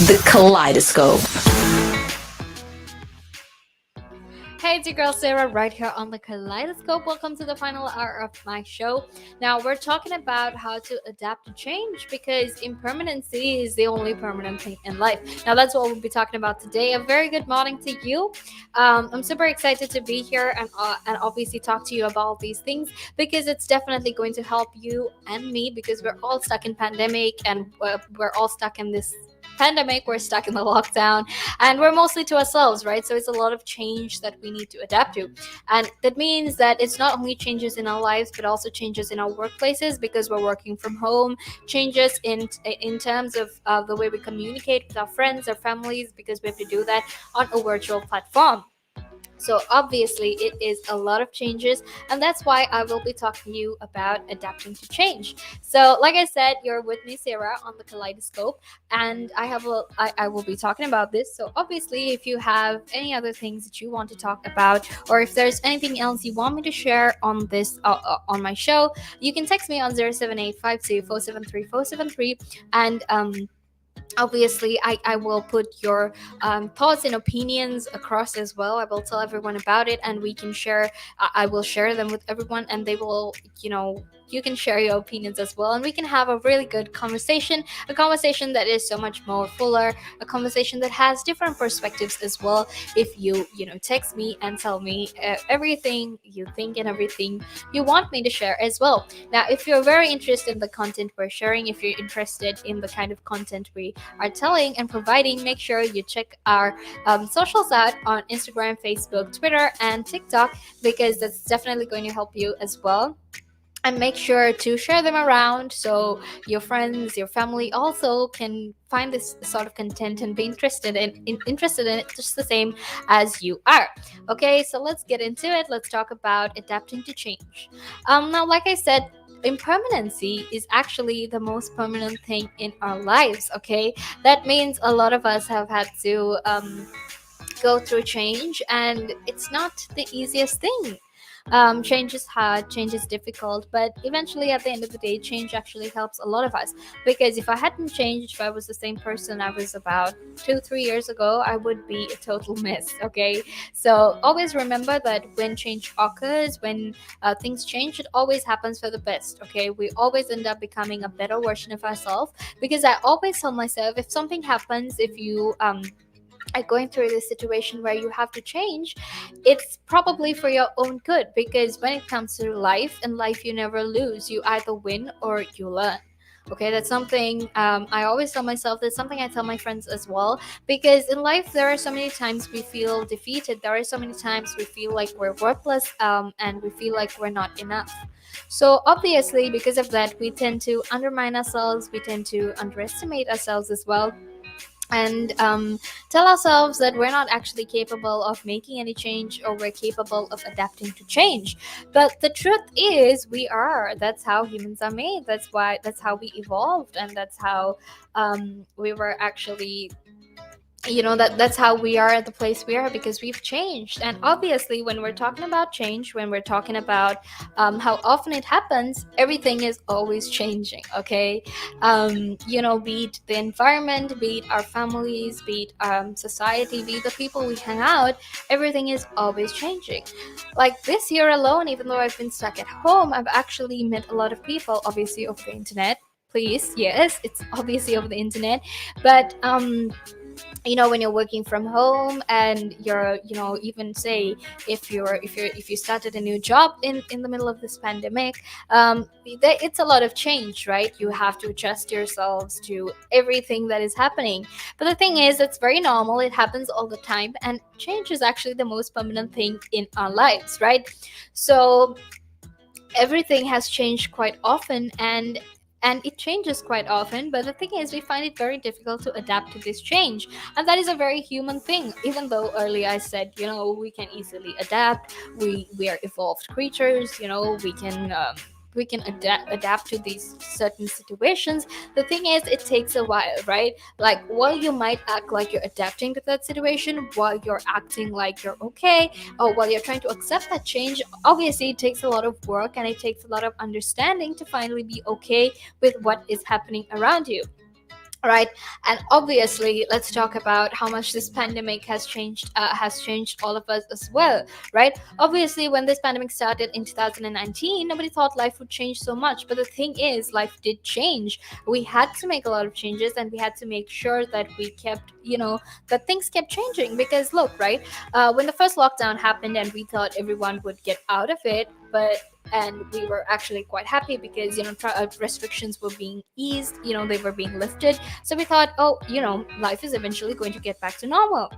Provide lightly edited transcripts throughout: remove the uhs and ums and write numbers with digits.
The Kaleidoscope. Hey, it's your girl Sarah right here on the Kaleidoscope. Welcome to the final hour of my show. Now, we're talking about how to adapt to change because impermanency is the only permanent thing in life. Now, that's what we'll be talking about today. A very good morning to you. I'm super excited to be here and obviously talk to you about these things because it's definitely going to help you and me because we're all stuck in pandemic and we're all stuck in this pandemic, we're stuck in the lockdown, and we're mostly to ourselves, right? So it's a lot of change that we need to adapt to, and that means that it's not only changes in our lives but also changes in our workplaces because we're working from home, changes in terms of the way we communicate with our friends or families because we have to do that on a virtual platform. So obviously it is a lot of changes, and that's why I will be talking to you about adapting to change. So like I said, you're with me Sarah on the Kaleidoscope, and I will be talking about this. So obviously if you have any other things that you want to talk about, or if there's anything else you want me to share on this on my show, you can text me on 07852473473, and obviously I will put your thoughts and opinions across as well. I will tell everyone about it and we can share. I will share them with everyone and they will, you can share your opinions as well, and we can have a really good conversation, a conversation that is so much more fuller, a conversation that has different perspectives as well. If you text me and tell me everything you think and everything you want me to share as well. Now, if you're very interested in the content we're sharing, if you're interested in the kind of content we are telling and providing, make sure you check our socials out on Instagram, Facebook, Twitter, and TikTok because that's definitely going to help you as well. And make sure to share them around so your friends, your family also can find this sort of content and be interested in it just the same as you are. Okay, so let's get into it. Let's talk about adapting to change. Now, like I said, impermanency is actually the most permanent thing in our lives. Okay, that means a lot of us have had to go through change, and it's not the easiest thing. Change is hard, change is difficult, but eventually at the end of the day, change actually helps a lot of us. Because if I hadn't changed, if I was the same person I was about 2-3 years ago, I would be a total mess. Okay, so always remember that when change occurs, when things change, it always happens for the best. Okay, we always end up becoming a better version of ourselves because I always tell myself, if something happens, if you are going through this situation where you have to change, it's probably for your own good, because when it comes to life, in life you never lose, you either win or you learn. Okay, that's something I always tell myself. That's something I tell my friends as well, because in life there are so many times we feel defeated, there are so many times we feel like we're worthless, and we feel like we're not enough. So obviously because of that, we tend to undermine ourselves, we tend to underestimate ourselves as well, and tell ourselves that we're not actually capable of making any change, or we're capable of adapting to change. But the truth is we are. That's how humans are made. That's how we evolved, and that's how we were actually, that's how we are at the place we are, because we've changed. And obviously when we're talking about change, when we're talking about how often it happens, everything is always changing. Okay, be it the environment, be it our families, be it society, be it the people we hang out, everything is always changing. Like this year alone, even though I've been stuck at home, I've actually met a lot of people, obviously over the internet. Please, yes, it's obviously over the internet, but when you're working from home and you're, even say if you started a new job in the middle of this pandemic, it's a lot of change, right? You have to adjust yourselves to everything that is happening. But the thing is, it's very normal, it happens all the time, and change is actually the most permanent thing in our lives, right? So everything has changed quite often, and it changes quite often, but the thing is we find it very difficult to adapt to this change, and that is a very human thing. Even though earlier I said, we can easily adapt, we are evolved creatures, we can adapt to these certain situations. The thing is, it takes a while, right? Like, while you might act like you're adapting to that situation, while you're acting like you're okay, or while you're trying to accept that change, obviously it takes a lot of work and it takes a lot of understanding to finally be okay with what is happening around you. right? And obviously, let's talk about how much this pandemic has changed all of us as well, right? Obviously, when this pandemic started in 2019, nobody thought life would change so much, but the thing is, life did change. We had to make a lot of changes, and we had to make sure that we kept, that things kept changing. Because look, right, when the first lockdown happened and we thought everyone would get out of it, but and we were actually quite happy because restrictions were being eased, they were being lifted. So we thought, oh, life is eventually going to get back to normal.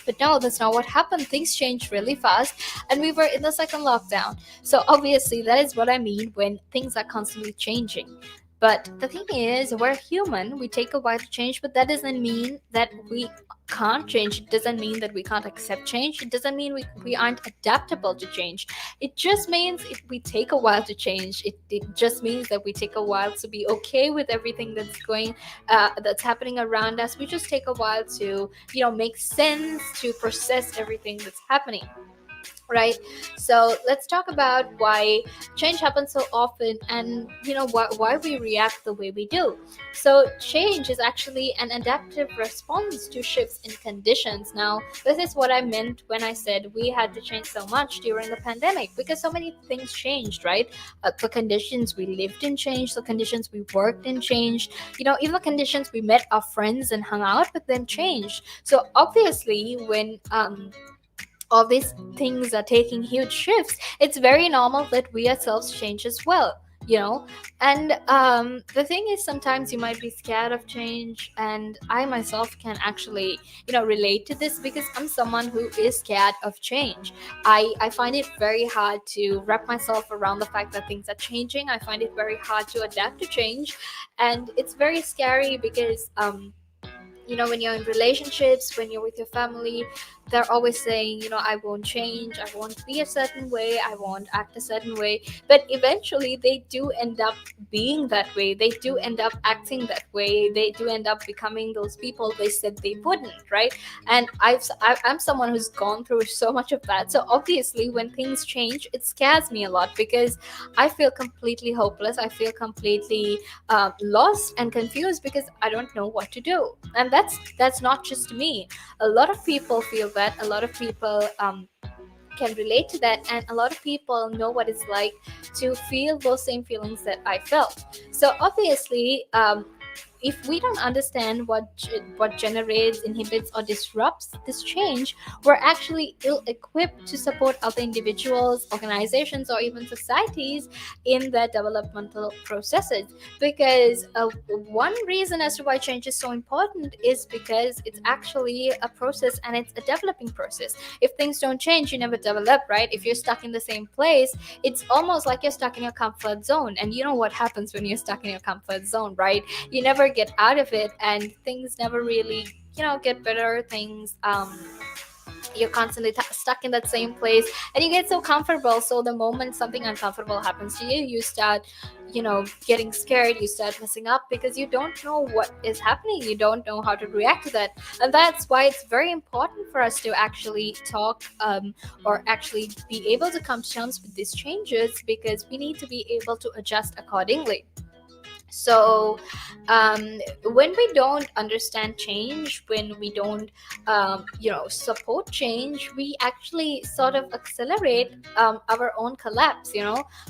But no, that's not what happened. Things changed really fast, and we were in the second lockdown. So obviously, that is what I mean when things are constantly changing. But the thing is, we're human. We take a while to change, but that doesn't mean that we can't change. It doesn't mean that we can't accept change. It doesn't mean we aren't adaptable to change. It just means we take a while to change. It just means that we take a while to be okay with everything that's happening around us. We just take a while to make sense, to process everything that's happening, right? So let's talk about why change happens so often, and why we react the way we do. So change is actually an adaptive response to shifts in conditions. Now, this is what I meant when I said we had to change so much during the pandemic, because so many things changed, right? The conditions we lived in changed, the conditions we worked in changed, even the conditions we met our friends and hung out with them changed. So obviously, when all these things are taking huge shifts, it's very normal that we ourselves change as well, and the thing is, sometimes you might be scared of change, and I myself can actually relate to this, because I'm someone who is scared of change. I find it very hard to wrap myself around the fact that things are changing. I find it very hard to adapt to change, and it's very scary because when you're in relationships, when you're with your family, they're always saying, I won't change, I won't be a certain way, I won't act a certain way. But eventually they do end up being that way, they do end up acting that way, they do end up becoming those people they said they wouldn't, right? And I'm someone who's gone through so much of that. So obviously, when things change, it scares me a lot, because I feel completely hopeless, I feel completely lost and confused, because I don't know what to do. And that's not just me. A lot of people feel that. A lot of people can relate to that, and a lot of people know what it's like to feel those same feelings that I felt. So obviously, if we don't understand what generates, inhibits, or disrupts this change, we're actually ill-equipped to support other individuals, organizations, or even societies in their developmental processes. Because one reason as to why change is so important is because it's actually a process, and it's a developing process. If things don't change, you never develop, right? If you're stuck in the same place, it's almost like you're stuck in your comfort zone. And you know what happens when you're stuck in your comfort zone, right? You never get out of it, and things never really get better. Things you're constantly stuck in that same place, and you get so comfortable. So the moment something uncomfortable happens to you, you start getting scared, you start messing up, because you don't know what is happening, you don't know how to react to that. And that's why it's very important for us to actually talk, or actually be able to come to terms with these changes, because we need to be able to adjust accordingly. So when we don't understand change, when we don't support change, we actually sort of accelerate our own collapse,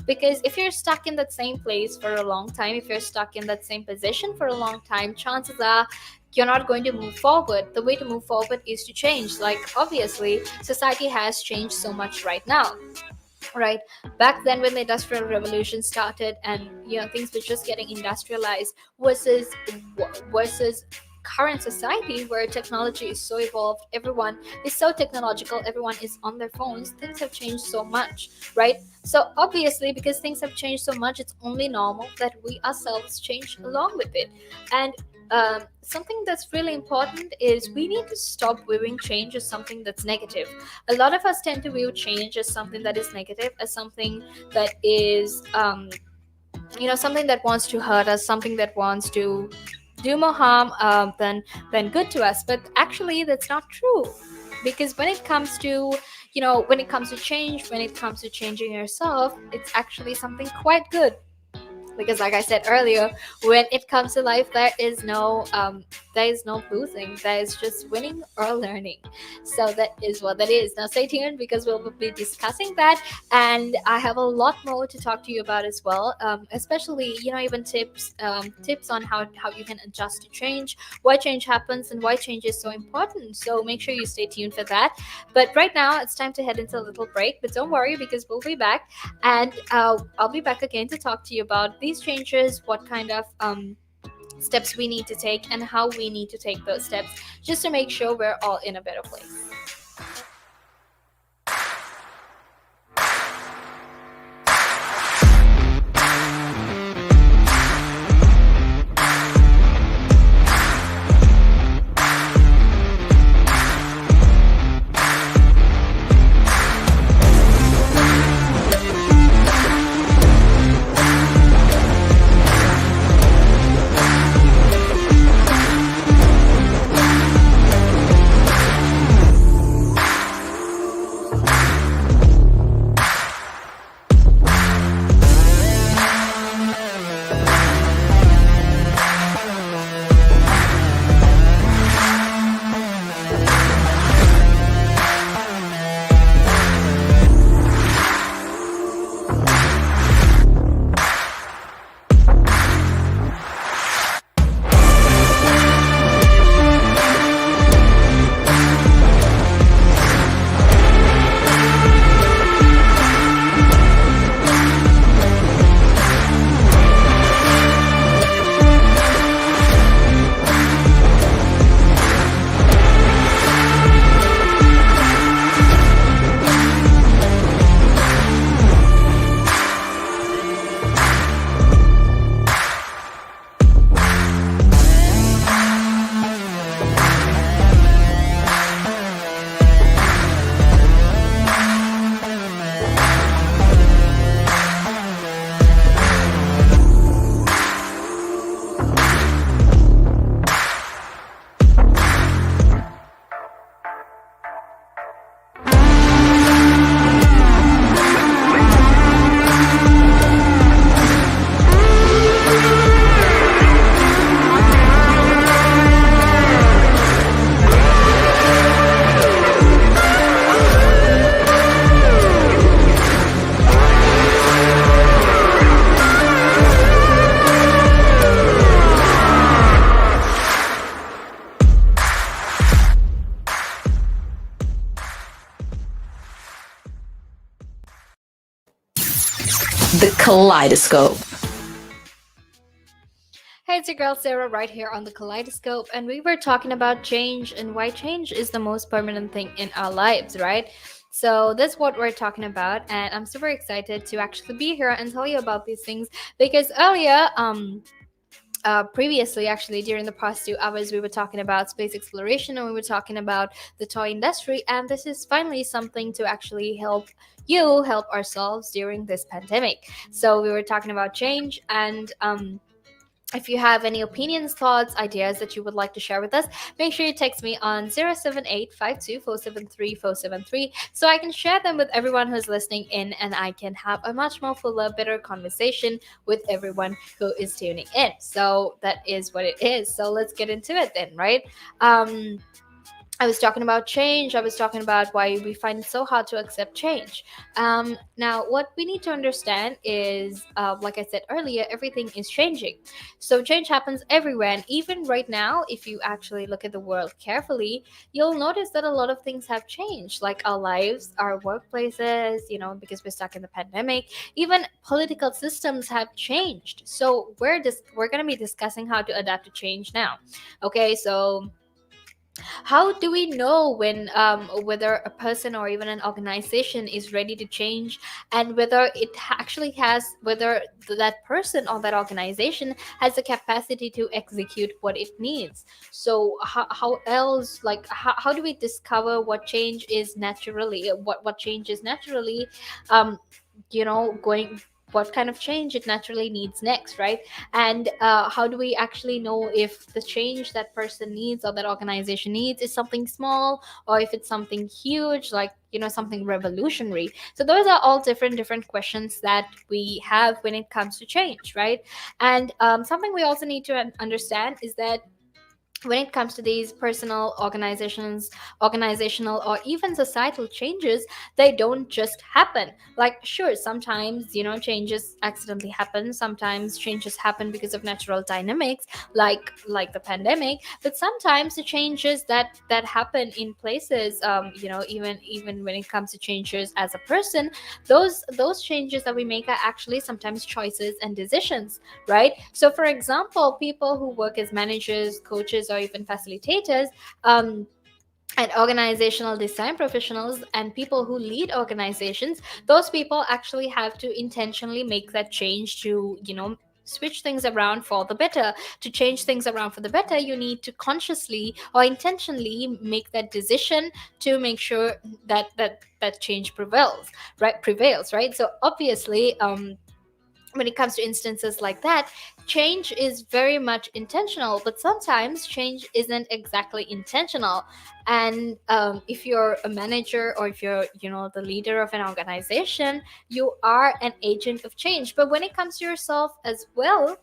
because if you're stuck in that same place for a long time, if you're stuck in that same position for a long time, chances are you're not going to move forward. The way to move forward is to change. Like, obviously, society has changed so much right now, right? Back then, when the industrial revolution started, and things were just getting industrialized, versus current society, where technology is so evolved, everyone is so technological, everyone is on their phones, things have changed so much, right? So obviously, because things have changed so much, it's only normal that we ourselves change along with it. And something that's really important is we need to stop viewing change as something that's negative. A lot of us tend to view change as something that is negative, as something that is, something that wants to hurt us, something that wants to do more harm than good to us. But actually, that's not true, because when it comes to when it comes to change, when it comes to changing yourself, it's actually something quite good, because like I said earlier, when it comes to life, there is no losing, there is just winning or learning. So that is what that is. Now stay tuned because we'll be discussing that, and I have a lot more to talk to you about as well, especially even tips on how you can adjust to change, why change happens, and why change is so important. So make sure you stay tuned for that. But right now it's time to head into a little break, but don't worry because we'll be back, and I'll be back again to talk to you about these changes, what kind of steps we need to take, and how we need to take those steps just to make sure we're all in a better place. The Kaleidoscope. Hey, it's your girl Sarah right here on the Kaleidoscope, and we were talking about change and why change is the most permanent thing in our lives, right? So that's what we're talking about, and I'm super excited to actually be here and tell you about these things because earlier, previously, actually, during the past 2 hours, we were talking about space exploration and we were talking about the toy industry, and this is finally something to actually help ourselves during this pandemic. So we were talking about change, and if you have any opinions, thoughts, ideas that you would like to share with us, make sure you text me on 078-52-473-473 so I can share them with everyone who's listening in, and I can have a much more fuller, better conversation with everyone who is tuning in. So that is what it is. So let's get into it then, right? I was talking about change. I was talking about why we find it so hard to accept change. Now, what we need to understand is, like I said earlier, everything is changing. So, change happens everywhere. And even right now, if you actually look at the world carefully, you'll notice that a lot of things have changed, like our lives, our workplaces, because we're stuck in the pandemic. Even political systems have changed. So, we're going to be discussing how to adapt to change now. Okay, so how do we know when whether a person or even an organization is ready to change, and whether whether that person or that organization has the capacity to execute what it needs? So how else, like how do we discover what change is naturally, what change is naturally, going what kind of change it naturally needs next, right? And how do we actually know if the change that person needs or that organization needs is something small, or if it's something huge, like something revolutionary? So those are all different questions that we have when it comes to change, right? And something we also need to understand is that when it comes to these personal organizational or even societal changes, they don't just happen. Like, sure, sometimes changes accidentally happen, sometimes changes happen because of natural dynamics, like the pandemic. But sometimes the changes that happen in places, even when it comes to changes as a person, those changes that we make are actually sometimes choices and decisions, right? So, for example, people who work as managers, coaches, or even facilitators, um, and organizational design professionals, and people who lead organizations, those people actually have to intentionally make that change to, switch things around for the better. To change things around for the better, you need to consciously or intentionally make that decision to make sure that change prevails, right? So obviously, when it comes to instances like that, change is very much intentional, but sometimes change isn't exactly intentional. And if you're a manager, or if you're, the leader of an organization, you are an agent of change. But when it comes to yourself as well,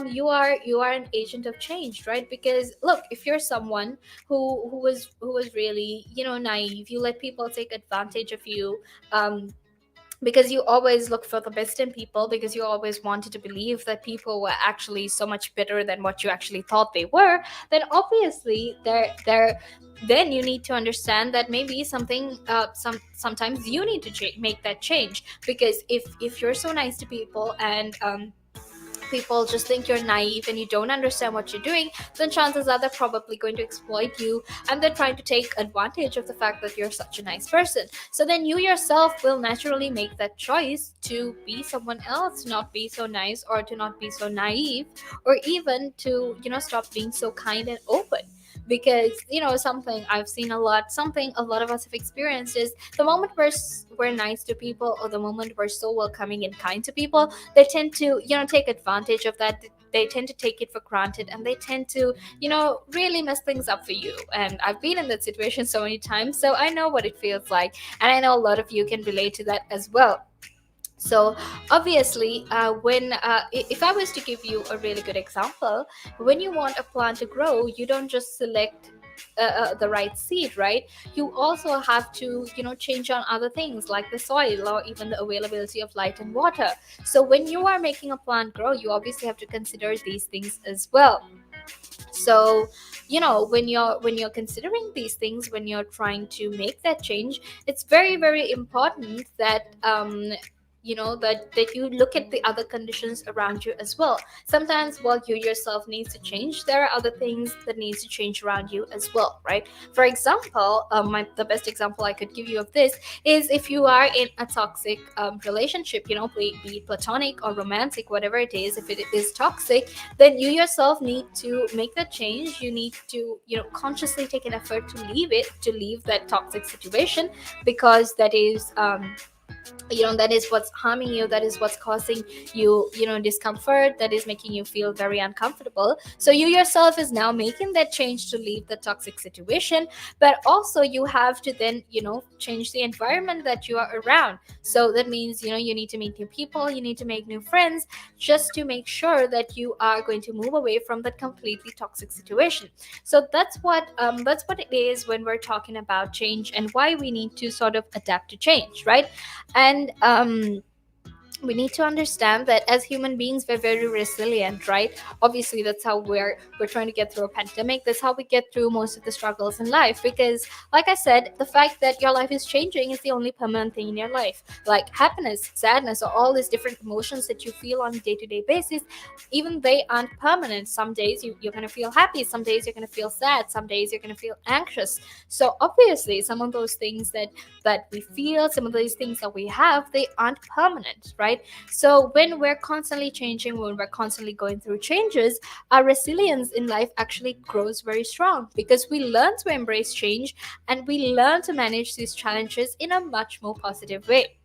you are an agent of change, right? Because look, if you're someone who was really, naive, you let people take advantage of you, because you always look for the best in people, because you always wanted to believe that people were actually so much better than what you actually thought they were, then obviously there then you need to understand that maybe something sometimes you need to make that change. Because if you're so nice to people, and people just think you're naive and you don't understand what you're doing, then chances are they're probably going to exploit you, and they're trying to take advantage of the fact that you're such a nice person. So then you yourself will naturally make that choice to be someone else, to not be so nice, or to not be so naive, or even to, stop being so kind and open. Because something I've seen a lot, something a lot of us have experienced, is the moment we're nice to people, or the moment we're so welcoming and kind to people, they tend to, take advantage of that. They tend to take it for granted, and they tend to, really mess things up for you. And I've been in that situation so many times, so I know what it feels like, and I know a lot of you can relate to that as well. So obviously, if I was to give you a really good example, when you want a plant to grow, you don't just select the right seed, right? You also have to, change on other things like the soil, or even the availability of light and water. So when you are making a plant grow, you obviously have to consider these things as well. So when you're considering these things, when you're trying to make that change, it's very, very important that that you look at the other conditions around you as well. Sometimes while you yourself needs to change, there are other things that needs to change around you as well, right? For example, the best example I could give you of this is if you are in a toxic relationship, be it platonic or romantic, whatever it is. If it is toxic, then you yourself need to make that change. You need to, consciously take an effort to leave that toxic situation, because that is that is what's harming you, that is what's causing you, discomfort, that is making you feel very uncomfortable. So you yourself is now making that change to leave the toxic situation. But also you have to then, change the environment that you are around. So that means, you need to meet new people, you need to make new friends, just to make sure that you are going to move away from that completely toxic situation. So that's what it is when we're talking about change, and why we need to sort of adapt to change, right? And we need to understand that as human beings, we're very resilient, right? Obviously, that's how we're trying to get through a pandemic. That's how we get through most of the struggles in life. Because like I said, the fact that your life is changing is the only permanent thing in your life. Like happiness, sadness, or all these different emotions that you feel on a day-to-day basis, even they aren't permanent. Some days you're going to feel happy, some days you're going to feel sad, some days you're going to feel anxious. So obviously, some of those things that we feel, some of these things that we have, they aren't permanent, right? So when we're constantly changing, when we're constantly going through changes, our resilience in life actually grows very strong, because we learn to embrace change, and we learn to manage these challenges in a much more positive way.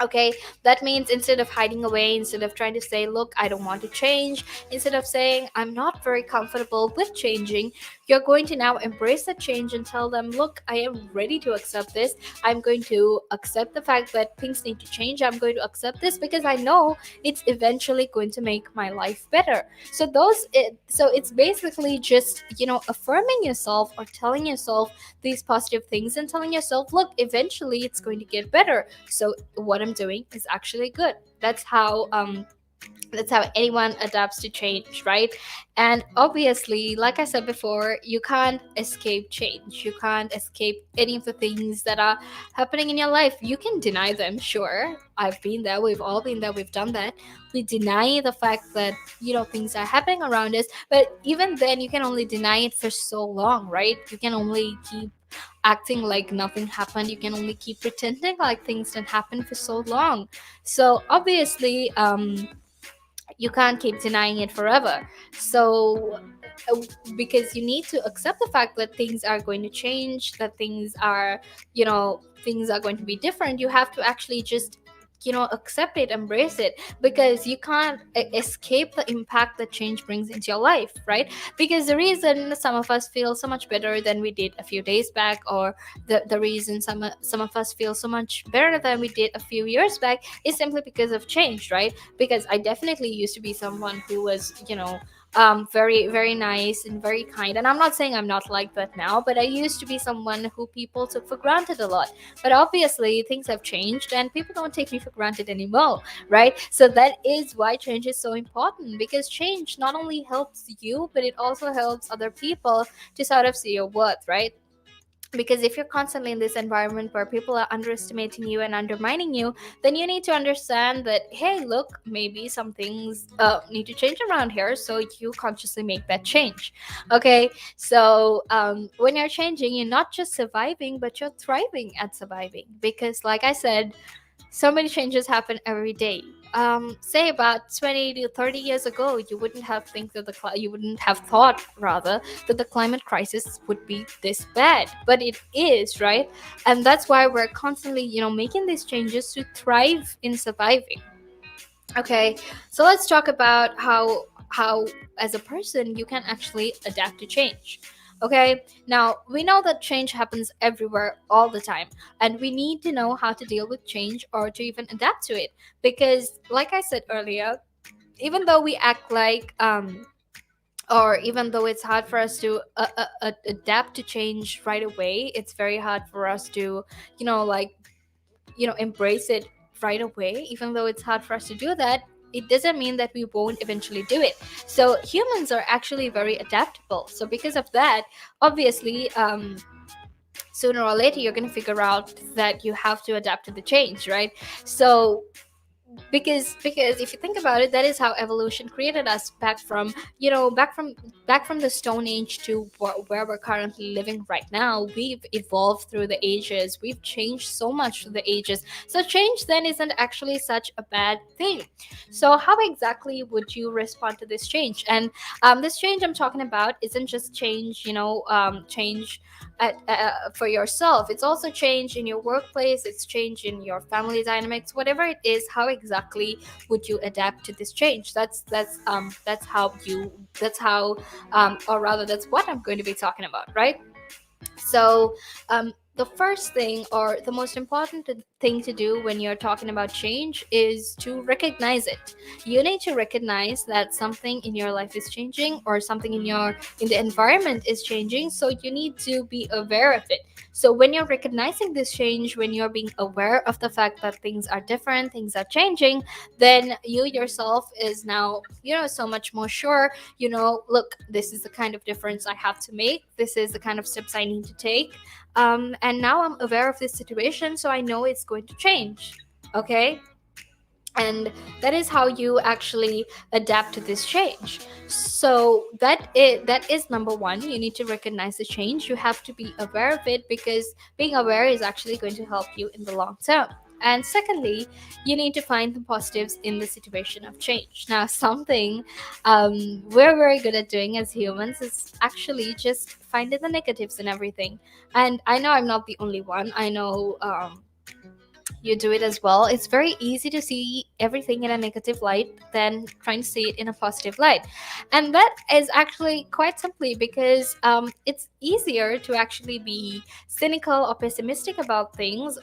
Okay, that means instead of hiding away, instead of trying to say, look, I don't want to change, instead of saying, I'm not very comfortable with changing, you're going to now embrace the change and tell them, look, I am ready to accept this. I'm going to accept the fact that things need to change. I'm going to accept this because I know it's eventually going to make my life better. So it's basically just, affirming yourself or telling yourself these positive things and telling yourself, look, eventually it's going to get better. So what I'm doing is actually good. That's how anyone adapts to change, right? And obviously, like I said before, you can't escape change. You can't escape any of the things that are happening in your life. You can deny them, sure. I've been there. We've all been there. We've done that. We deny the fact that, things are happening around us. But even then, you can only deny it for so long, right? You can only keep acting like nothing happened. You can only keep pretending like things didn't happen for so long. So obviously, you can't keep denying it forever. So uh, because you need to accept the fact that things are going to change, that things are going to be different. You have to actually just accept it, embrace it, because you can't escape the impact that change brings into your life, right? Because the reason some of us feel so much better than we did a few days back, or the reason some of us feel so much better than we did a few years back, is simply because of change, right? Because I definitely used to be someone who was, very, very nice and very kind. And I'm not saying I'm not like that now, but I used to be someone who people took for granted a lot. But obviously, things have changed and people don't take me for granted anymore, right? So that is why change is so important, because change not only helps you, but it also helps other people to sort of see your worth, right? Because if you're constantly in this environment where people are underestimating you and undermining you, then you need to understand that, hey, look, maybe some things need to change around here, so you consciously make that change. Okay, so when you're changing, you're not just surviving, but you're thriving at surviving, because like I said, so many changes happen every day. Say about 20 to 30 years ago, you wouldn't have thought, rather, that the climate crisis would be this bad, but it is, right? And that's why we're constantly, making these changes to thrive in surviving. Okay, so let's talk about how as a person you can actually adapt to change. Okay, now we know that change happens everywhere all the time, and we need to know how to deal with change or to even adapt to it. Because, like I said earlier, even though we act like or even though it's hard for us to adapt to change right away, it's very hard for us to, like, embrace it right away. Even though it's hard for us to do that, it doesn't mean that we won't eventually do it. So humans are actually very adaptable. So because of that, obviously, sooner or later you're going to figure out that you have to adapt to the change, right? So because if you think about it, that is how evolution created us, back from the stone age to where we're currently living right now. We've evolved through the ages, we've changed so much through the ages. So change then isn't actually such a bad thing. So how exactly would you respond to this change? And this change I'm talking about isn't just change, change for yourself. It's also change in your workplace, it's change in your family dynamics, whatever it is. How exactly would you adapt to this change? That's how or rather, that's what I'm going to be talking about, right? So, the first thing, or the most important thing to do when you're talking about change, is to recognize it. You need to recognize that something in your life is changing, or something in the environment is changing. So you need to be aware of it. So when you're recognizing this change, when you're being aware of the fact that things are different, things are changing, then you yourself is now, so much more sure. Look, this is the kind of difference I have to make. This is the kind of steps I need to take. And now I'm aware of this situation, so I know it's going to change. Okay, and that is how you actually adapt to this change. So that is number one. You need to recognize the change. You have to be aware of it, because being aware is actually going to help you in the long term. And secondly, you need to find the positives in the situation of change. Now, something we're very good at doing as humans is actually just finding the negatives in everything. And I know I'm not the only one. I know you do it as well. It's very easy to see everything in a negative light than trying to see it in a positive light. And that is actually quite simply because it's easier to actually be cynical or pessimistic about things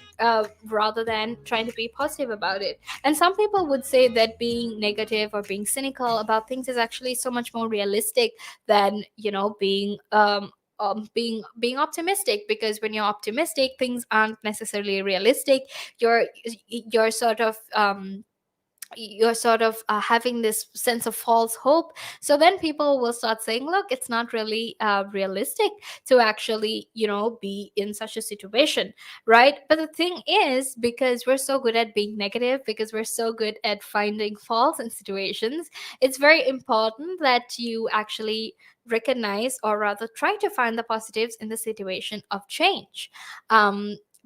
rather than trying to be positive about it. And some people would say that being negative or being cynical about things is actually so much more realistic than, being optimistic, because when you're optimistic, things aren't necessarily realistic. You're sort of having this sense of false hope. So then people will start saying, look, it's not really realistic to actually be in such a situation, right? But the thing is, because we're so good at being negative, because we're so good at finding faults in situations, it's very important that you actually recognize, or rather try to find the positives in the situation of change.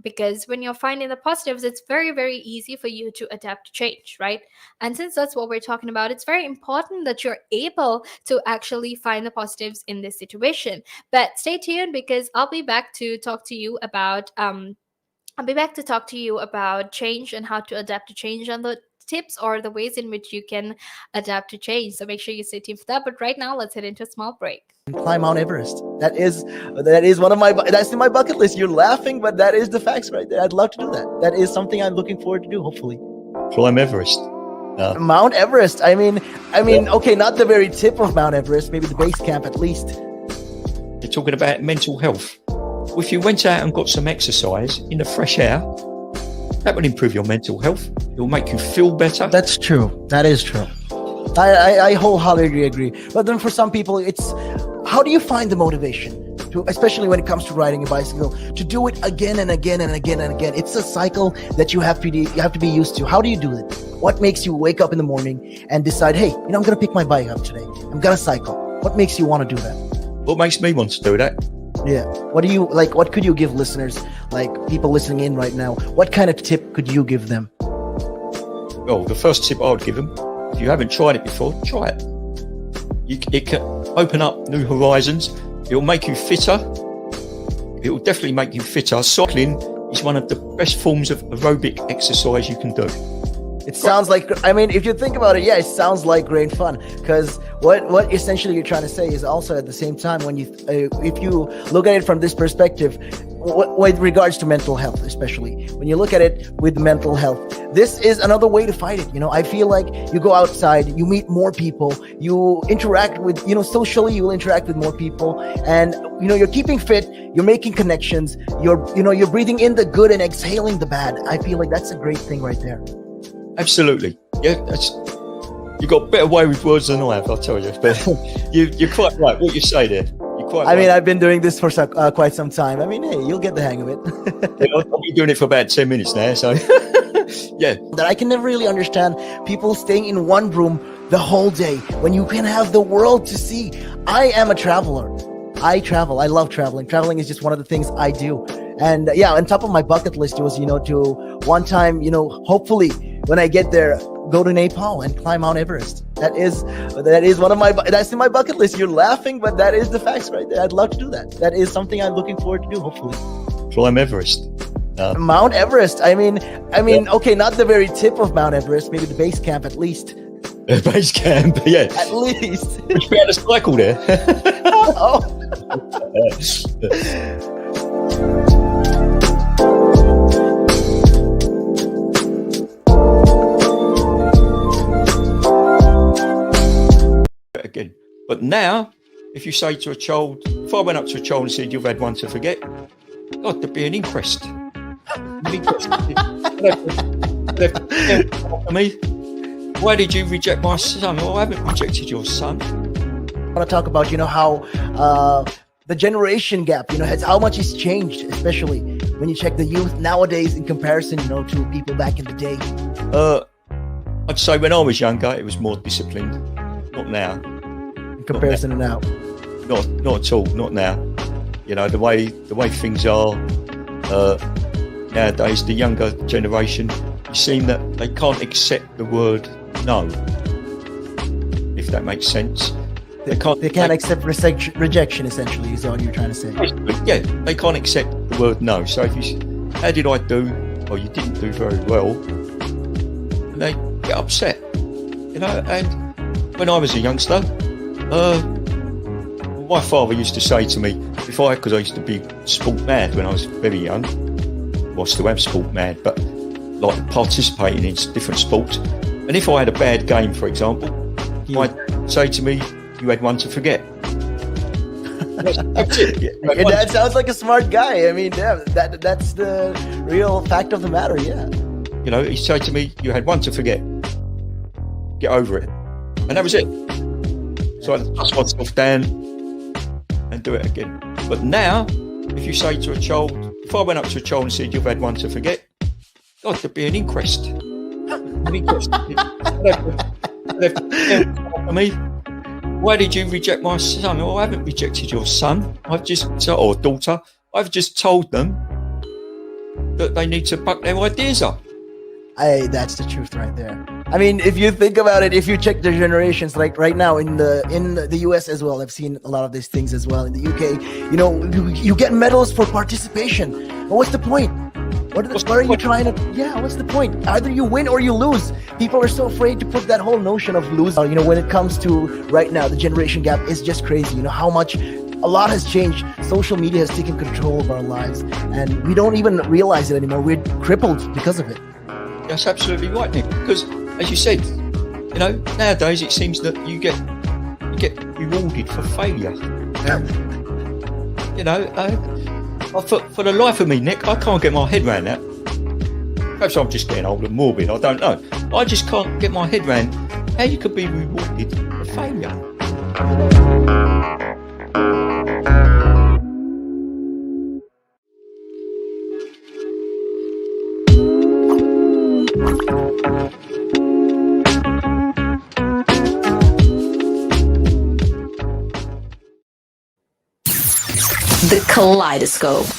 Because when you're finding the positives, it's very, very easy for you to adapt to change, right? And since that's what we're talking about, it's very important that you're able to actually find the positives in this situation. But stay tuned, because I'll be back to talk to you about change and how to adapt to change, and the tips or the ways in which you can adapt to change. So make sure you stay tuned for that. But right now, let's head into a small break. Climb Mount Everest. That is one of that's in my bucket list. You're laughing, but that is the facts right there. I'd love to do that. That is something I'm looking forward to do, hopefully. Climb Everest. Mount Everest. I mean, okay, not the very tip of Mount Everest, maybe the base camp at least. You're talking about mental health. Well, if you went out and got some exercise in the fresh air, that will improve your mental health. It will make you feel better. That's true. That is true. I wholeheartedly agree. But then for some people, it's how do you find the motivation to, especially when it comes to riding a bicycle, to do it again and again and again and again? It's a cycle that you have to be used to. How do you do it? What makes you wake up in the morning and decide, hey, I'm going to pick my bike up today. I'm going to cycle. What makes you want to do that? What makes me want to do that? Yeah. What do you like? What could you give listeners, like people listening in right now? What kind of tip could you give them? Well, the first tip I would give them, if you haven't tried it before, try it. It can open up new horizons. It will make you fitter. It will definitely make you fitter. Cycling is one of the best forms of aerobic exercise you can do. It sounds like, if you think about it, yeah, it sounds like great fun. Because what essentially you're trying to say is also at the same time, when if you look at it from this perspective, with regards to mental health, especially when you look at it with mental health, this is another way to fight it. I feel like you go outside, you meet more people, you interact with, socially, you will interact with more people, and you're keeping fit, you're making connections, you're breathing in the good and exhaling the bad. I feel like that's a great thing right there. Absolutely. Yeah, you got a better way with words than I have, I'll tell you. But you're quite right. What you say there. You're quite right. I've been doing this for quite some time. Hey, you'll get the hang of it. I've been doing it for about 10 minutes now, so yeah. That I can never really understand people staying in one room the whole day when you can have the world to see. I am a traveler. I travel. I love traveling. Traveling is just one of the things I do. And on top of my bucket list was, to one time, hopefully when I get there, go to Nepal and climb Mount Everest. That is one of that's in my bucket list. You're laughing, but that is the facts right there. I'd love to do that. That is something I'm looking forward to do, hopefully. Climb Everest. Mount Everest. Okay, not the very tip of Mount Everest, maybe the base camp at least. Base camp, yeah. At least. We should be able to cycle there. Oh. Again. But now, if you say to a child, if I went up to a child and said, you've had one to forget, God, there'd be an inquest. Me, why did you reject my son? Oh, I haven't rejected your son. I want to talk about, how the generation gap, how much has changed, especially when you check the youth nowadays in comparison, to people back in the day. I'd say when I was younger, it was more disciplined. Not now. In comparison to now. Not at all. Not now. The way things are nowadays, the younger generation, you seem that they can't accept the word no. If that makes sense. They can't accept rejection, essentially, is all you're trying to say. Yeah, they can't accept the word no. So if you how did I do? or you didn't do very well, and they get upset, And when I was a youngster, my father used to say to me, because I used to be sport mad when I was very young, well, I still am sport mad, but like participating in different sports. And if I had a bad game, for example, he might say to me, "You had one to forget." That's it. Your dad sounds like a smart guy. I mean, that's the real fact of the matter. Yeah. He'd say to me, "You had one to forget. Get over it," and that was it. So I dust myself down and do it again. But now, if you say to a child, if I went up to a child and said, "You've had one to forget," God, there'd be an inquest. Me, why did you reject my son? Oh, I haven't rejected your son. Or daughter. I've just told them that they need to buck their ideas up. That's the truth right there. I mean, if you think about it, if you check the generations, like right now in the US as well, I've seen a lot of these things as well. In the UK, you get medals for participation. But what's the point? What are you trying to? Yeah, what's the point? Either you win or you lose. People are so afraid to put that whole notion of losing. When it comes to right now, the generation gap is just crazy. How much a lot has changed. Social media has taken control of our lives, and we don't even realize it anymore. We're crippled because of it. That's absolutely right, Nick. Because, as you said, nowadays it seems that you get rewarded for failure. For the life of me, Nick, I can't get my head around that. Perhaps I'm just getting old and morbid, I don't know. I just can't get my head around how you could be rewarded for failure. The Kaleidoscope.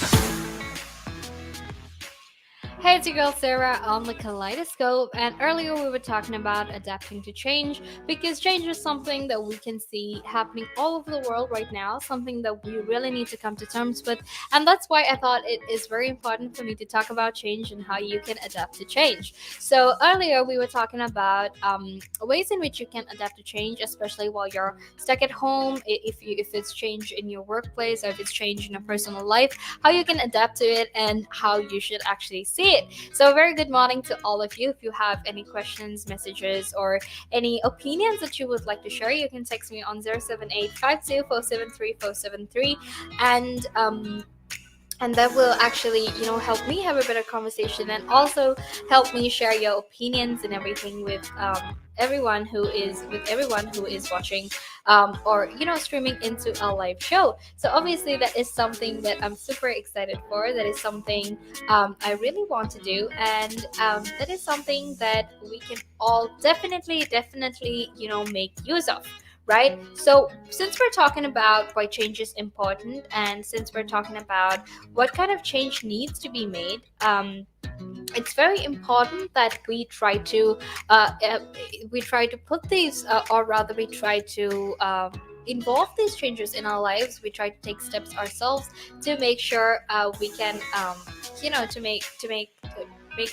Hey, it's your girl Sarah on the Kaleidoscope, and earlier we were talking about adapting to change, because change is something that we can see happening all over the world right now, something that we really need to come to terms with, and that's why I thought it is very important for me to talk about change and how you can adapt to change. So earlier we were talking about ways in which you can adapt to change, especially while you're stuck at home, if it's change in your workplace or if it's change in your personal life, how you can adapt to it and how you should actually see it. So a very good morning to all of you. If you have any questions, messages, or any opinions that you would like to share, you can text me on 078-52473473, and that will actually help me have a better conversation, and also help me share your opinions and everything with everyone who is watching or streaming into a live show. So obviously that is something that I'm super excited for. That is something I really want to do, and that is something that we can all definitely make use of. Right? So since we're talking about why change is important, and since we're talking about what kind of change needs to be made, it's very important that we try to put these, or rather we try to involve these changes in our lives. We try to take steps ourselves to make sure we can to make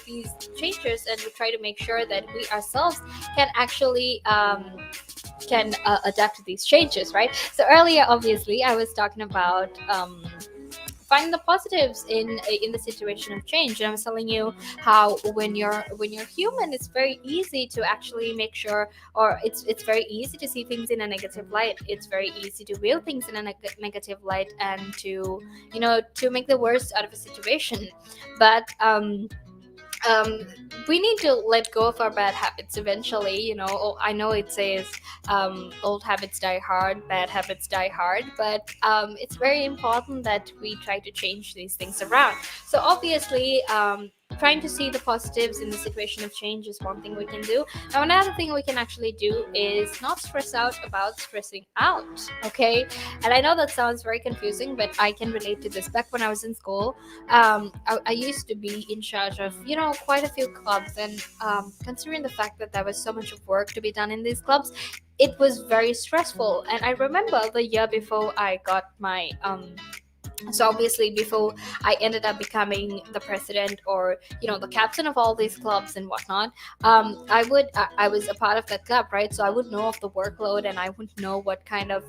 these changes, and we try to make sure that we ourselves can actually adapt to these changes, right? So earlier, obviously, I was talking about finding the positives in the situation of change, and I was telling you how when you're human, it's very easy to actually make sure, or it's very easy to see things in a negative light. It's very easy to view things in a negative light, and to make the worst out of a situation. But we need to let go of our bad habits eventually. I know it says old habits die hard, bad habits die hard, but it's very important that we try to change these things around. So obviously trying to see the positives in the situation of change is one thing we can do. Now, another thing we can actually do is not stress out about stressing out, okay? And I know that sounds very confusing, but I can relate to this. Back when I was in school, I used to be in charge of, quite a few clubs, and considering the fact that there was so much of work to be done in these clubs, it was very stressful. And I remember the year before I got my So obviously, before I ended up becoming the president, or the captain of all these clubs and whatnot, I was a part of that club, right? So I would know of the workload, and I would know what kind of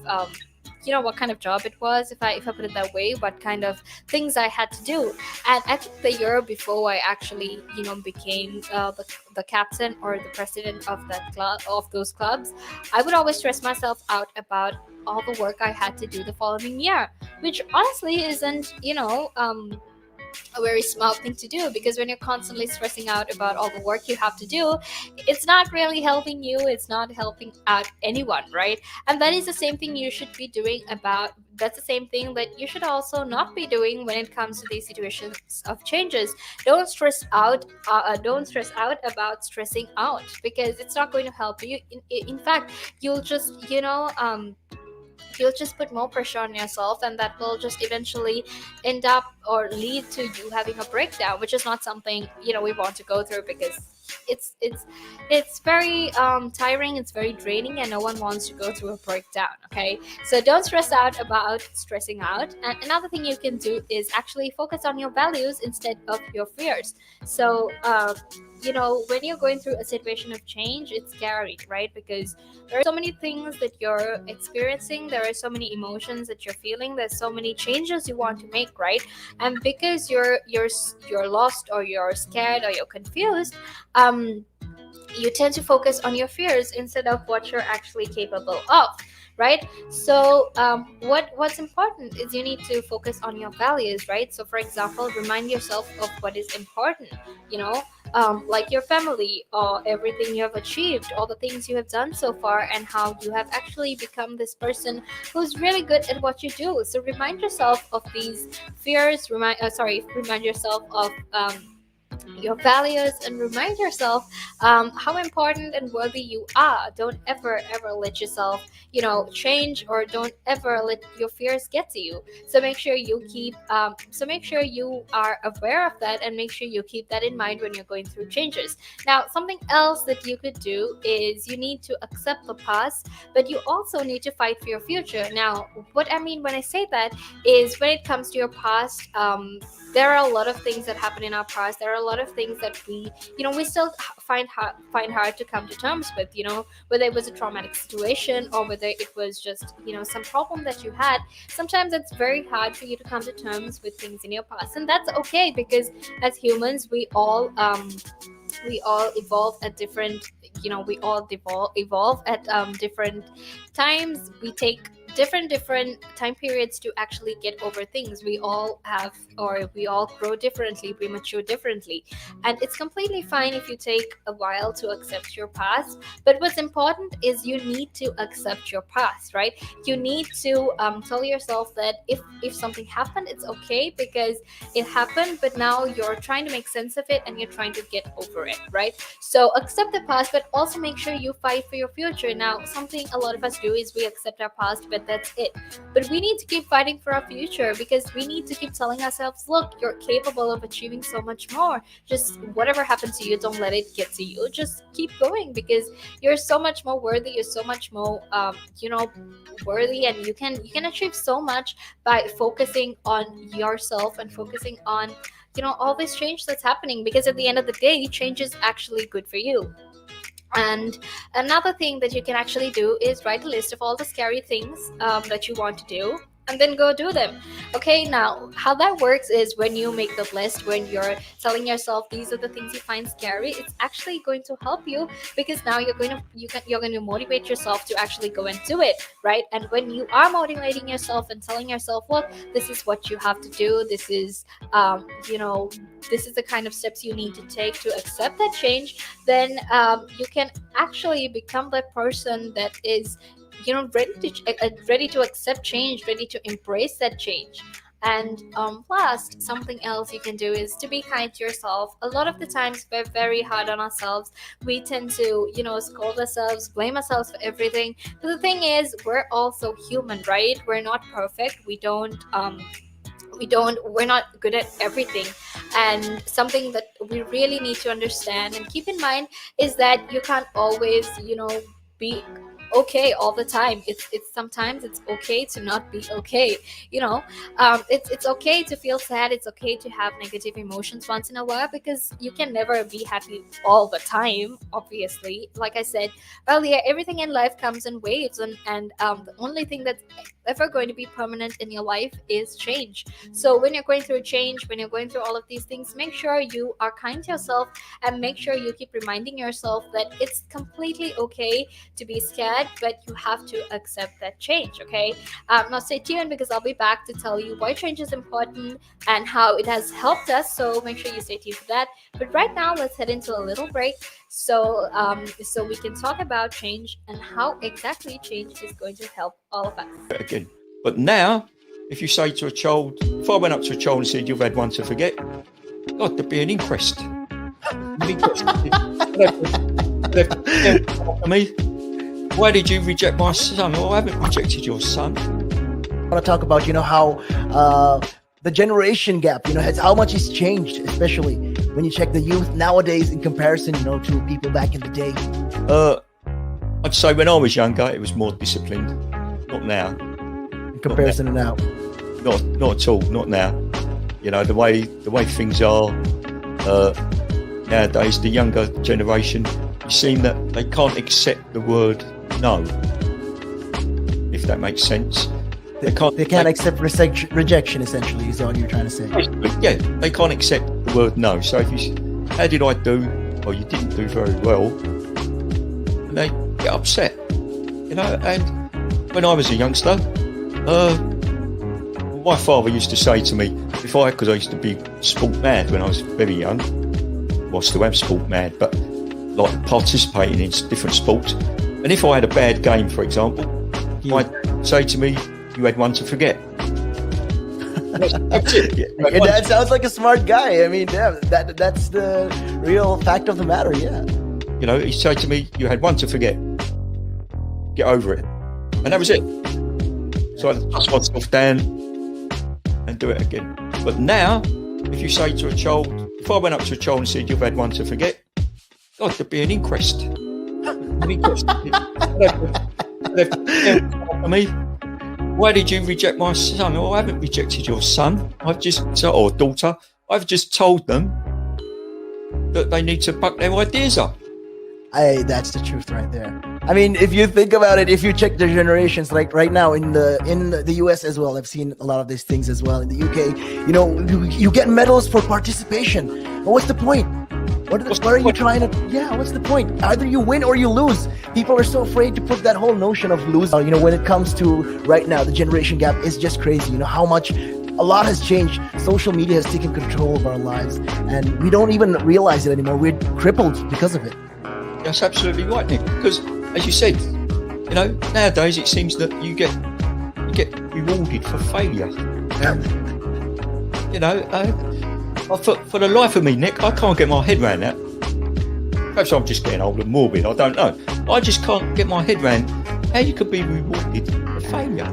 what kind of job it was, if I put it that way, what kind of things I had to do. And I think the year before I actually became the captain or the president of that club, of those clubs, I would always stress myself out about all the work I had to do the following year, which honestly isn't a very smart thing to do, because when you're constantly stressing out about all the work you have to do, it's not really helping you, it's not helping out anyone, right? And that is the same thing you should be doing about that's the same thing that you should also not be doing when it comes to these situations of changes. Don't stress out about stressing out, because it's not going to help you. In fact, you'll just you'll just put more pressure on yourself, and that will just eventually end up or lead to you having a breakdown, which is not something we want to go through, because it's very tiring, it's very draining, and no one wants to go through a breakdown. Okay, so don't stress out about stressing out. And another thing you can do is actually focus on your values instead of your fears. So when you're going through a situation of change, it's scary, right? Because there are so many things that you're experiencing, there are so many emotions that you're feeling, there's so many changes you want to make, right? And because you're lost, or you're scared, or you're confused, you tend to focus on your fears instead of what you're actually capable of, right? So what's important is you need to focus on your values, right? So for example, remind yourself of what is important, like your family, or everything you have achieved, all the things you have done so far, and how you have actually become this person who's really good at what you do. So remind yourself of these fears, remind yourself of your values, and remind yourself how important and worthy you are. Don't ever let yourself change, or don't ever let your fears get to you. So make sure you are aware of that, and make sure you keep that in mind when you're going through changes. Now, something else that you could do is you need to accept the past, but you also need to fight for your future. Now, what I mean when I say that is, when it comes to your past, there are a lot of things that happen in our past. There are a lot of things that we still find hard to come to terms with, whether it was a traumatic situation, or whether it was just some problem that you had. Sometimes it's very hard for you to come to terms with things in your past, and that's okay, because as humans, we all evolve at different evolve at different times. We take different time periods to actually get over things. We all grow differently, we mature differently, and it's completely fine if you take a while to accept your past. But what's important is you need to accept your past, right? You need to tell yourself that if something happened, it's okay, because it happened, but now you're trying to make sense of it, and you're trying to get over it, right? So accept the past, but also make sure you fight for your future. Now, something a lot of us do is we accept our past, but that's it. But we need to keep fighting for our future, because we need to keep telling ourselves, look, you're capable of achieving so much more. Just whatever happens to you, don't let it get to you. Just keep going, because you're so much more worthy. You're so much more, worthy, and you can achieve so much by focusing on yourself, and focusing on all this change that's happening, because at the end of the day, change is actually good for you. And another thing that you can actually do is write a list of all the scary things that you want to do, and then go do them. Okay, now how that works is, when you make the list, when you're telling yourself these are the things you find scary, it's actually going to help you, because now you're going to motivate yourself to actually go and do it, right? And when you are motivating yourself and telling yourself, look, this is what you have to do, this is this is the kind of steps you need to take to accept that change, then you can actually become that person that is ready to accept change, ready to embrace that change. And last, something else you can do is to be kind to yourself. A lot of the times we're very hard on ourselves. We tend to scold ourselves, blame ourselves for everything. But the thing is, we're also human, right? We're not perfect. We're not good at everything. And something that we really need to understand and keep in mind is that you can't always be okay all the time. It's sometimes it's okay to not be okay. It's okay to feel sad. It's okay to have negative emotions once in a while, because you can never be happy all the time. Obviously, like I said earlier, everything in life comes in waves, and the only thing that's ever going to be permanent in your life is change. So when you're going through change, when you're going through all of these things, make sure you are kind to yourself, and make sure you keep reminding yourself that it's completely okay to be scared, but you have to accept that change. Okay, now stay tuned, because I'll be back to tell you why change is important and how it has helped us. So make sure you stay tuned for that. But right now, let's head into a little break, so we can talk about change and how exactly change is going to help all of us. Again, but now, if you say to a child, if I went up to a child and said, "You've had one to forget," God, there'd be an inquest. Me, why did you reject my son? Well, I haven't rejected your son. I want to talk about, how the generation gap, has how much it's changed, especially when you check the youth nowadays in comparison, to people back in the day. I'd say when I was younger, it was more disciplined. Not now. In comparison to now. Not at all. Not now. The way things are nowadays, the younger generation, you seem that they can't accept the word no. If that makes sense. They can't accept rejection, essentially, is all you're trying to say. Yeah, they can't accept the word no. So if you, how did I do? Or you didn't do very well, and they get upset, And when I was a youngster, my father used to say to me, because I used to be sport mad when I was very young. Well, I still am sport mad, but like participating in different sports. And if I had a bad game, for example, he'd say to me, "You had one to forget." That's it. Yeah, that sounds like a smart guy. I mean, yeah, that's the real fact of the matter. Yeah. He'd say to me, "You had one to forget. Get over it," and that was it. So I dust myself down and do it again. But now, if you say to a child, if I went up to a child and said, "You've had one to forget," God, there'd be an inquest. Me, why did you reject my son? Well, I haven't rejected your son. Or daughter. I've just told them that they need to buck their ideas up. That's the truth right there. I mean, if you think about it, if you check the generations, like right now in the US as well, I've seen a lot of these things as well. In the UK, you get medals for participation. But what's the point? What are you trying to? Yeah, what's the point? Either you win or you lose. People are so afraid to put that whole notion of losing. When it comes to right now, the generation gap is just crazy. How much a lot has changed. Social media has taken control of our lives, and we don't even realize it anymore. We're crippled because of it. That's absolutely right, Nick. Because, as you said, nowadays it seems that you get rewarded for failure. For the life of me, Nick, I can't get my head around that. Perhaps I'm just getting old and morbid. I don't know. I just can't get my head around how you could be rewarded for failure.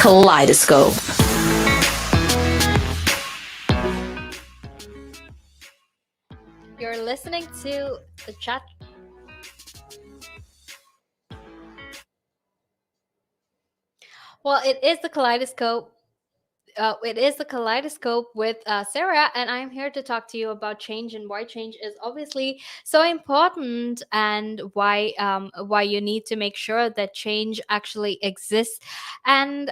Kaleidoscope. You're listening to the chat. Well, it is the Kaleidoscope. It is the Kaleidoscope with Sarah, and I'm here to talk to you about change and why change is obviously so important, and why you need to make sure that change actually exists, and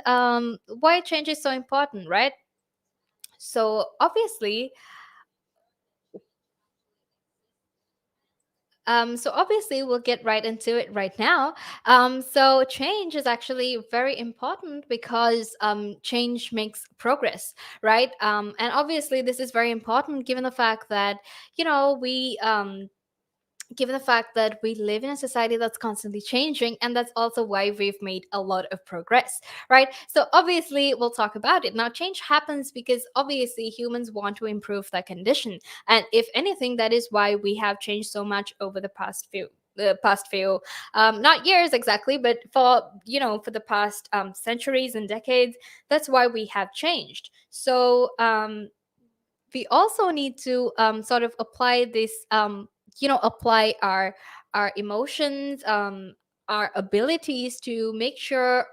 why change is so important, right? So obviously, we'll get right into it right now. So change is actually very important because change makes progress, right? And obviously, this is very important given the fact that we given the fact that we live in a society that's constantly changing, and that's also why we've made a lot of progress, right? So obviously we'll talk about it now. Change happens because obviously humans want to improve their condition, and if anything, that is why we have changed so much over the past few not years exactly, but for the past centuries and decades. That's why we have changed. So we also need to sort of apply this apply our emotions, our abilities, to make sure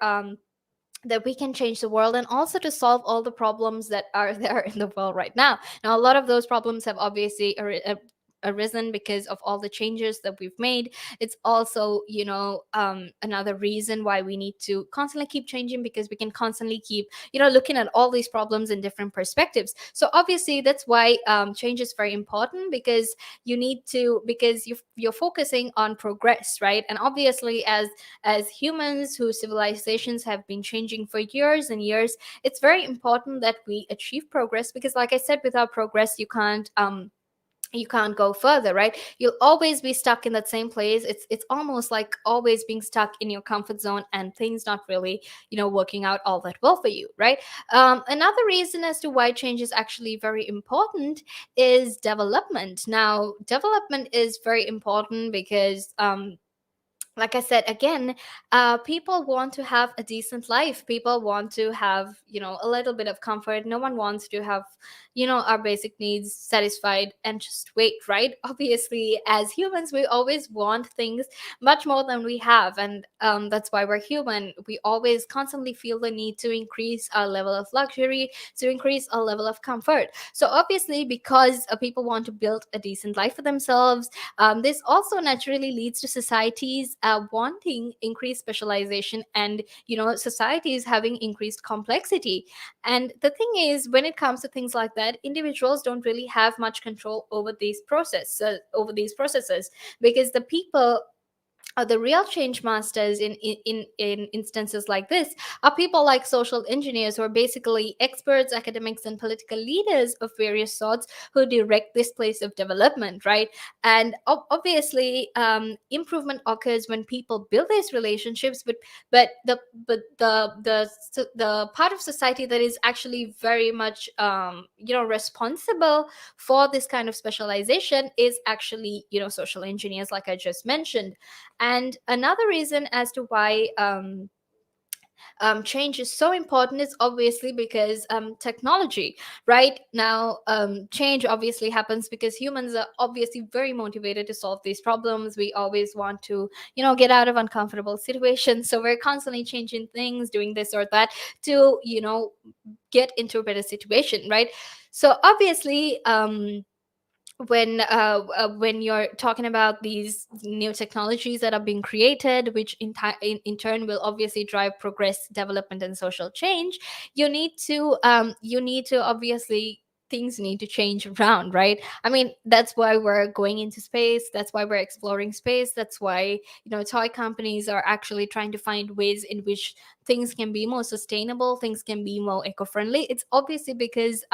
that we can change the world, and also to solve all the problems that are there in the world right now. Now, a lot of those problems have obviously arisen because of all the changes that we've made. It's also, another reason why we need to constantly keep changing, because we can constantly keep, looking at all these problems in different perspectives. So obviously, that's why change is very important, because you're focusing on progress, right? And obviously, as humans whose civilizations have been changing for years and years, it's very important that we achieve progress, because like I said, without progress you can't go further, right? You'll always be stuck in that same place. It's almost like always being stuck in your comfort zone, and things not really working out all that well for you, right? Another reason as to why change is actually very important is development. Now, development is very important because like I said again, people want to have a decent life. People want to have, a little bit of comfort. No one wants to have, our basic needs satisfied and just wait, right? Obviously, as humans, we always want things much more than we have. And that's why we're human. We always constantly feel the need to increase our level of luxury, to increase our level of comfort. So obviously, because people want to build a decent life for themselves, this also naturally leads to societies wanting increased specialization, and societies having increased complexity. And the thing is, when it comes to things like that, individuals don't really have much control over these processes, because the people the real change masters in instances like this are people like social engineers, who are basically experts, academics, and political leaders of various sorts, who direct this place of development, right? And obviously, improvement occurs when people build these relationships, but the part of society that is actually very much responsible for this kind of specialization is actually social engineers, like I just mentioned. And another reason as to why change is so important is obviously because technology, right? Now, change obviously happens because humans are obviously very motivated to solve these problems. We always want to, get out of uncomfortable situations. So we're constantly changing things, doing this or that to, get into a better situation, right? So obviously, when you're talking about these new technologies that are being created, which in turn will obviously drive progress, development, and social change, you need to obviously, things need to change around, right? I mean, that's why we're going into space, that's why we're exploring space, that's why toy companies are actually trying to find ways in which things can be more sustainable, things can be more eco-friendly. It's obviously because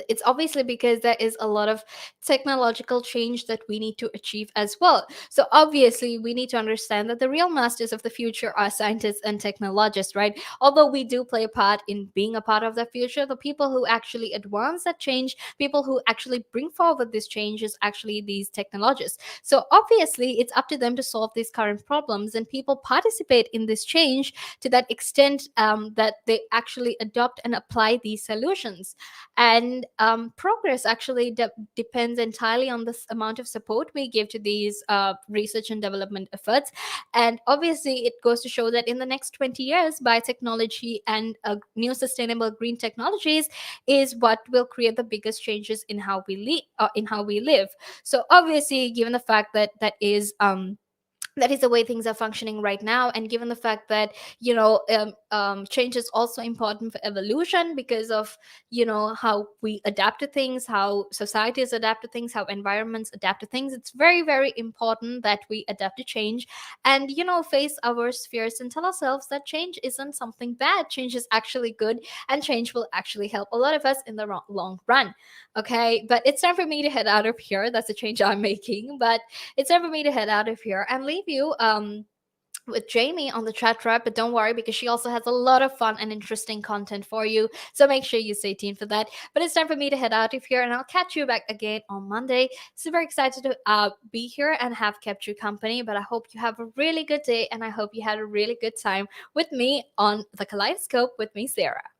It's obviously because there is a lot of technological change that we need to achieve as well. So obviously we need to understand that the real masters of the future are scientists and technologists, right? Although we do play a part in being a part of the future, the people who actually advance that change, people who actually bring forward this change, is actually these technologists. So obviously it's up to them to solve these current problems, and people participate in this change to that extent that they actually adopt and apply these solutions. And progress actually depends entirely on this amount of support we give to these research and development efforts. And obviously it goes to show that in the next 20 years, biotechnology and new sustainable green technologies is what will create the biggest changes in how we live. So obviously, given the fact that that is the way things are functioning right now, and given the fact that change is also important for evolution, because of how we adapt to things, how societies adapt to things, how environments adapt to things. It's very, very important that we adapt to change, and face our fears and tell ourselves that change isn't something bad. Change is actually good, and change will actually help a lot of us in the long run. Okay, but it's time for me to head out of here. That's a change I'm making, but it's time for me to head out of here and leave you with Jamie on the chat trap. But don't worry, because she also has a lot of fun and interesting content for you. So make sure you stay tuned for that. But it's time for me to head out of here, and I'll catch you back again on Monday. Super excited to be here and have kept you company. But I hope you have a really good day, and I hope you had a really good time with me on the Kaleidoscope with me, Sarah.